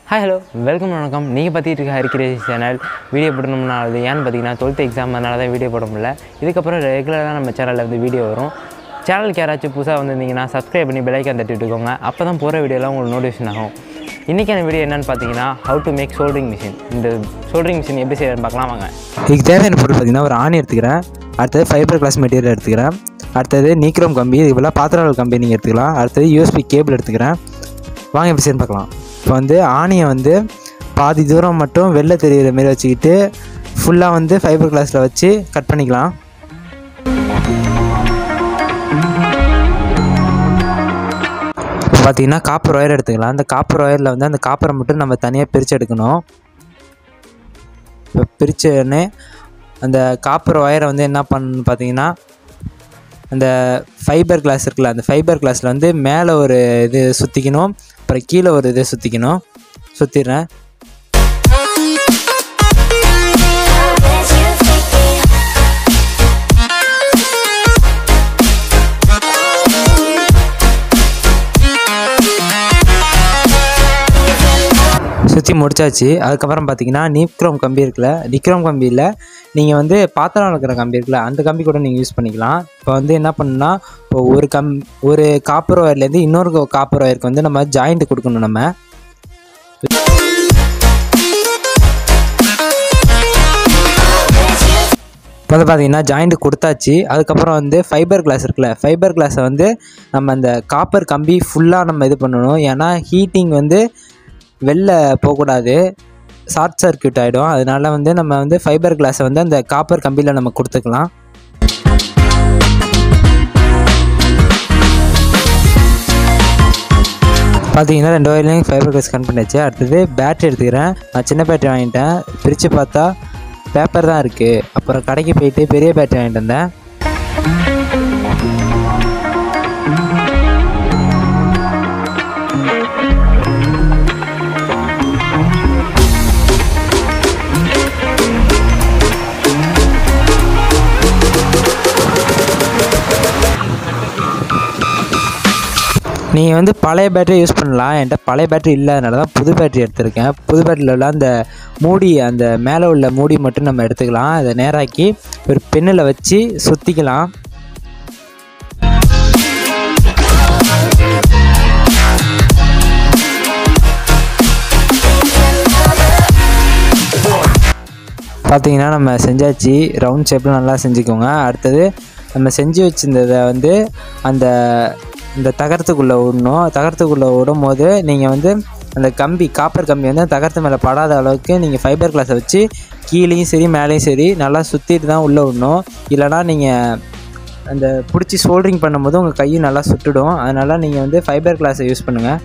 Hi, hello, welcome வணக்கம். நீங்கள் பார்த்துட்டு இருக்க ஹரிகிரேசி சேனல் வீடியோ போடணும்னா அது ஏன்னு பார்த்தீங்கன்னா 12th எக்ஸாம் அதனால தான் வீடியோ போட முடியல. இதுக்கப்புறம் ரெகுலராக நம்ம சேனலில் வந்து வீடியோ வரும். சேனலுக்கு யாராச்சும் புதுசாக வந்திருந்தீங்கன்னா சப்ஸ்கிரைப் பண்ணி பெல் ஐக்கான் தட்டி விட்டுக்கோங்க. அப்போ தான் போகிற வீடியோலாம் உங்களுக்கு நோட்டிஃபிகேஷன் ஆகும். இன்றைக்கான வீடியோ என்னென்னு பார்த்தீங்கன்னா how to make soldring machine. இந்த soldring machine எப்படி செய்யறதுன்னு பார்க்கலாம் வாங்க. இதுக்கு தேவையான பொருள் பார்த்தீங்கன்னா ஒரு ஆணி எடுத்துக்கிறேன், அடுத்தது ஃபைபர் கிளாஸ் மெட்டீரியல் எடுத்துக்கிறேன், அடுத்தது நீக்ரோம் கம்பி, இதுபோல் பாத்திரம் கம்பி நீங்கள் எடுத்துக்கலாம், அடுத்தது USB கேபிள் எடுத்துக்கிறேன். வாங்க எப்படி செய்யணும் பார்க்கலாம். இப்போ வந்து ஆணியை வந்து பாதி தூரம் மட்டும் வெளில தெரிகிற மாரி வச்சுக்கிட்டு ஃபுல்லாக வந்து ஃபைபர் கிளாஸில் வச்சு கட் பண்ணிக்கலாம். இப்போ பார்த்தீங்கன்னா காப்பர் ஒயர் எடுத்துக்கலாம். அந்த காப்பர் ஒயரில் வந்து அந்த காப்பரை மட்டும் நம்ம தனியாக பிரித்து எடுக்கணும். இப்போ பிரித்தோடனே அந்த காப்பர் ஒயரை வந்து என்ன பண்ணணும்னு பார்த்தீங்கன்னா அந்த ஃபைபர் கிளாஸ் இருக்குல்ல, அந்த ஃபைபர் கிளாஸில் வந்து மேலே ஒரு இது சுற்றிக்கணும், அப்புறம் கீழே ஒரு இது சுற்றிக்கணும். சுற்றிடுறேன். சுற்றி முடிச்சாச்சு. அதுக்கப்புறம் பார்த்தீங்கன்னா நீக்ரோம் கம்பி இருக்குல்ல, நிக்ரோம் கம்பியில் நீங்கள் வந்து பாத்திரம் வளர்க்குற கம்பி இருக்குல்ல, அந்த கம்பி கூட நீங்கள் யூஸ் பண்ணிக்கலாம். இப்போ வந்து என்ன பண்ணுன்னா, இப்போ ஒரு காப்பர் ஒயர்லேருந்து இன்னொரு காப்பர் ஒயருக்கு வந்து நம்ம ஜாயிண்ட் கொடுக்கணும். நம்ம இப்போ வந்து பார்த்தீங்கன்னா ஜாயிண்ட் கொடுத்தாச்சு. அதுக்கப்புறம் வந்து ஃபைபர் கிளாஸ் இருக்குல்ல, ஃபைபர் கிளாஸை வந்து நம்ம அந்த காப்பர் கம்பி ஃபுல்லாக நம்ம இது பண்ணணும். ஏன்னா ஹீட்டிங் வந்து வெளில போகக்கூடாது, ஷார்ட் சர்க்யூட் ஆகிடும். அதனால வந்து நம்ம வந்து ஃபைபர் கிளாஸை வந்து அந்த காப்பர் கம்பியில் நம்ம கொடுத்துக்கலாம். பார்த்தீங்கன்னா 2 வயர்லையும் ஃபைபர் கிளாஸ் கனெக்ட் பண்ணியாச்சு. அடுத்தது பேட்டரி எடுத்துக்கிறேன். நான் சின்ன பேட்டரி வாங்கிட்டேன். பிரித்து பார்த்தா பேப்பர் தான் இருக்குது. அப்புறம் கடைக்கு போயிட்டு பெரிய பேட்டரி வாங்கிட்டு வந்தேன். நீங்கள் வந்து பழைய பேட்டரி யூஸ் பண்ணலாம். என்கிட்ட பழைய பேட்டரி இல்லாதனால தான் புது பேட்டரி எடுத்திருக்கேன். புது பேட்டரியில் உள்ள அந்த மூடி, அந்த மேலே உள்ள மூடி மட்டும் நம்ம எடுத்துக்கலாம். அதை நேராக்கி ஒரு பென்னில் வச்சு சுற்றிக்கலாம். பார்த்தீங்கன்னா நம்ம செஞ்சாச்சு. ரவுண்ட் ஷேப்பில் நல்லா செஞ்சுக்கோங்க. அடுத்தது நம்ம செஞ்சு வச்சுருந்ததை வந்து இந்த தகரத்துக்குள்ளே விடணும். தகரத்துக்குள்ளே விடும் போது நீங்கள் வந்து அந்த கம்பி, காப்பர் கம்பி வந்து தகரத்து மேலே படாத அளவுக்கு நீங்கள் ஃபைபர் கிளாஸை வச்சு கீழேயும் சரி மேலேயும் சரி நல்லா சுற்றிட்டு தான் உள்ளே விடணும். இல்லைனா நீங்கள் அந்த பிடிச்சி சோல்ட்ரிங் பண்ணும்போது உங்கள் கையும் நல்லா சுட்டுடும். அதனால் நீங்கள் வந்து ஃபைபர் கிளாஸை யூஸ் பண்ணுங்கள்.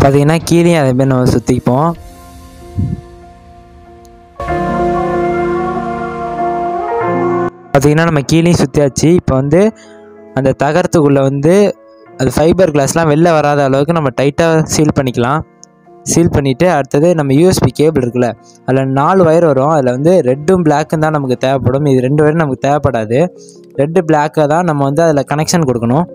பார்த்தீங்கன்னா கீழேயும் அதே மாதிரி நம்ம சுற்றிப்போம். பார்த்தீங்கன்னா நம்ம கீழேயும் சுற்றியாச்சு. இப்போ வந்து அந்த தகரத்துக்குள்ளே வந்து அது ஃபைபர் கிளாஸ்லாம் வெளில வராத அளவுக்கு நம்ம டைட்டாக சீல் பண்ணிக்கலாம். சீல் பண்ணிவிட்டு அடுத்தது நம்ம USB கேபிள் இருக்குல்ல, அதில் 4 ஒயர் வரும். அதில் வந்து ரெட்டும் பிளாக்கும் தான் நமக்கு தேவைப்படும். இது 2 ஒயரும் நமக்கு தேவைப்படாது. ரெட்டு பிளாக்கை தான் நம்ம வந்து அதில் கனெக்ஷன் கொடுக்கணும்.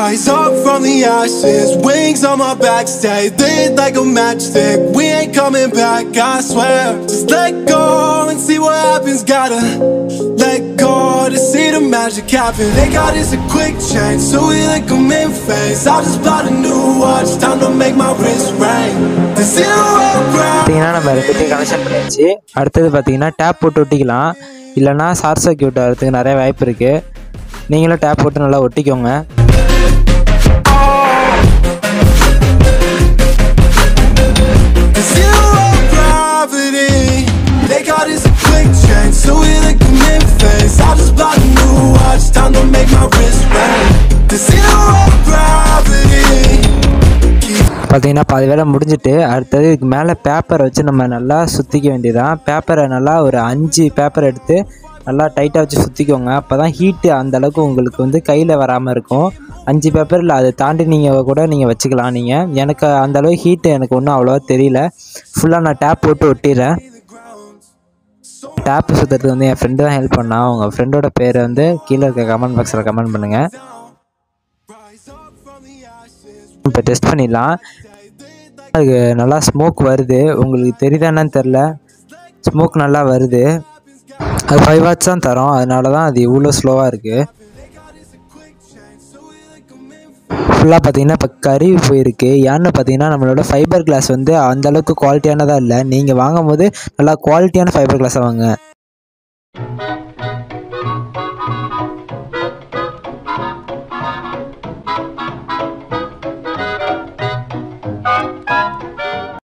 Rise up from the ashes, wings on my back, stay lit like a matchstick. We ain't coming back, I swear. Just let go and see what happens. Gotta let go to see the magic happen. They got us a quick change, so we like them in phase. I just bought a new watch, time to make my wrist ring. The zero ground. பார்த்தீங்கன்னா நம்ம ரெண்டுத்தையும் connection பண்ணியாச்சு. அடுத்தது பார்த்தீங்கன்னா tape போட்டு ஒட்டிக்கலாம். இல்லைனா short circuit ஆகிறதுக்கு நிறைய வாய்ப்பு இருக்குது. நீங்களும் டேப் போட்டு நல்லா ஒட்டிக்கோங்க. Zero gravity. They got us a quick change, so we like them in phase. I just பார்த்திங்கன்னா பாதி வேலை முடிஞ்சிட்டு அடுத்தது இதுக்கு மேலே பேப்பரை வச்சு நம்ம நல்லா சுற்றிக்க வேண்டியதான். பேப்பரை நல்லா ஒரு 5 பேப்பர் எடுத்து நல்லா டைட்டாக வச்சு சுற்றிக்கோங்க. அப்போ தான் ஹீட்டு அந்தளவுக்கு உங்களுக்கு வந்து கையில் வராமல் இருக்கும். 5 பேப்பர் இல்லை, அதை தாண்டி நீங்கள் கூட நீங்கள் வச்சுக்கலாம். நீங்கள் எனக்கு அந்தளவு ஹீட்டு எனக்கு ஒன்றும் அவ்வளோவா தெரியல. ஃபுல்லாக நான் டேப் போட்டு ஒட்டிடுறேன். டேப்பு சுற்றுறதுக்கு வந்து என் ஃப்ரெண்டு தான் ஹெல்ப் பண்ணான். உங்கள் ஃப்ரெண்டோட பேரை வந்து கீழே இருக்க கமெண்ட் பாக்ஸில் கமெண்ட் பண்ணுங்கள். இப்போ டெஸ்ட் பண்ணிடலாம். அதுக்கு நல்லா ஸ்மோக் வருது, உங்களுக்கு தெரியுதான்னு தெரில, ஸ்மோக் நல்லா வருது. அது 5 வாட்ஸ் தான் தரோம், அதனால தான் அது இவ்வளோ ஸ்லோவாக இருக்குது. ஃபுல்லாக பார்த்தீங்கன்னா இப்போ கருவி போயிருக்கு. ஏன்னு பார்த்தீங்கன்னா நம்மளோட ஃபைபர் கிளாஸ் வந்து அந்தளவுக்கு குவாலிட்டியானதாக இல்லை. நீங்கள் வாங்கும் போது நல்லா குவாலிட்டியான ஃபைபர் கிளாஸாக வாங்க.